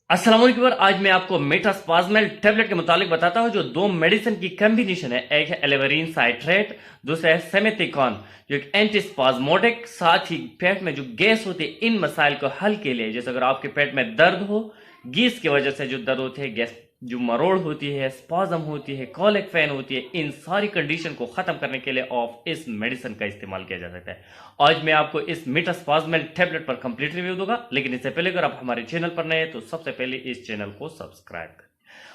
अस्सलाम वालेकुम। आज मैं आपको मेटास्पाज्मल टेबलेट के मुतालिक बताता हूं जो दो मेडिसिन की कॉम्बिनेशन है। एक है एलेवरीन साइट्रेट, दूसरा है सेमेथिकॉन जो एक एंटीस्पाज्मोटिक, साथ ही पेट में जो गैस होती है इन मसाइल को हल के लिए, जैसे अगर आपके पेट में दर्द हो, गैस की वजह से जो दर्द होती है, गैस जो मरोड़ होती है, स्पाज्म होती है, कॉलिक फैन होती है, इन सारी कंडीशन को खत्म करने के लिए ऑफ इस मेडिसिन का इस्तेमाल किया जा सकता है। आज मैं आपको इस मेटास्पाज्मल टैबलेट पर कंप्लीट रिव्यू दूंगा, लेकिन इससे पहले अगर आप हमारे चैनल पर नए हैं तो सबसे पहले इस चैनल को सब्सक्राइब करें।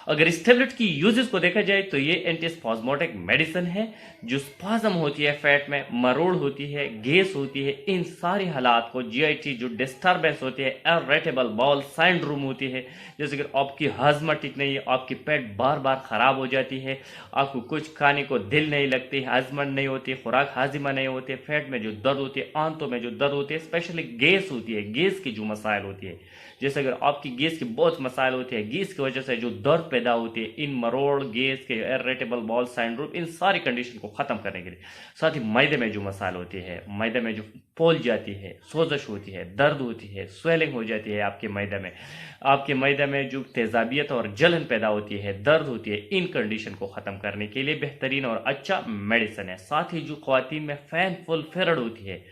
अगर इस टैबलेट की यूजेस को देखा जाए तो ये एंटीस्पाज्मोटिक मेडिसिन है। जो स्पाज्म होती है फैट में, मरोड़ होती है, गैस होती है, इन सारी हालात को, जीआईटी जो डिस्टर्बेंस होती है, इरिटेबल बाउल सिंड्रोम होती है, जैसे कि आपकी हाजमा ठीक नहीं है, आपकी पेट बार बार खराब हो जाती है, आपको कुछ खाने को दिल नहीं लगती, हाजमा नहीं होती, खुराक हाजिमा नहीं होती, पेट में जो दर्द होती है, आंतों में जो दर्द होती है, स्पेशली गैस होती है, गैस की जो मसाइल होती है, जैसे अगर आपकी गैस की बहुत मसाइल होती है, गैस की वजह से जो दर्द पैदा होती है, इन मरोड़, गैस के, इरिटेबल बाउल सिंड्रोम, इन सारी कंडीशन को खत्म करने के लिए, साथ ही मैदे में जो मसाइल होती है, मैदे में जो फूल जाती है, सोजश होती है, दर्द होती है, स्वेलिंग हो जाती है आपके मैदे में जो तेजाबियत और जलन पैदा होती है, दर्द होती है, इन कंडीशन को खत्म करने के लिए बेहतरीन और अच्छा मेडिसिन है। साथ ही जो ख्वातीन में फैन फुल फेरड होती है,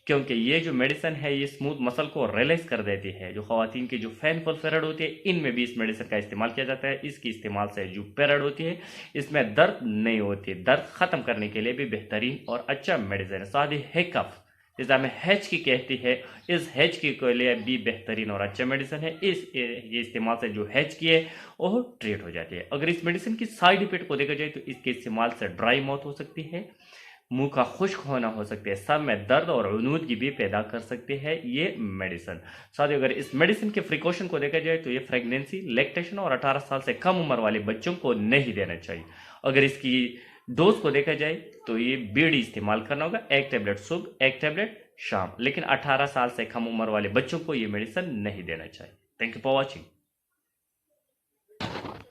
क्योंकि ये जो मेडिसिन है ये स्मूथ मसल को रिलैक्स कर देती है। जो ख्वातीन की जो फैन फुल फेरड होती है, इनमें भी इस मेडिसिन का इस्तेमाल किया जाता है। इसके इस्तेमाल से जो पेरियड होती है इसमें दर्द नहीं होती, दर्द खत्म करने के लिए भी बेहतरीन और अच्छा मेडिसिन है। साथ ही हिकअप, जिसे हमें हैच की कहती है, इस हैच की के लिए भी बेहतरीन और अच्छा मेडिसिन है। ये इस्तेमाल से जो हैच की है वो ट्रीट हो जाती है। अगर इस मेडिसिन की साइड इफेक्ट को देखा जाए तो इसके इस्तेमाल से ड्राई माउथ हो सकती है, मुंह का खुश्क होना हो सकता है, सर में दर्द और उनूदगी भी पैदा कर सकती है ये मेडिसिन। साथ ही अगर इस मेडिसिन के प्रिकॉशन को देखा जाए तो ये प्रेगनेंसी, लैक्टेशन और 18 साल से कम उम्र वाले बच्चों को नहीं देना चाहिए। अगर इसकी डोज को देखा जाए तो ये बीड़ी इस्तेमाल करना होगा, एक टेबलेट सुबह, एक टेबलेट शाम, लेकिन 18 साल से कम उम्र वाले बच्चों को ये मेडिसिन नहीं देना चाहिए। Thank you for watching.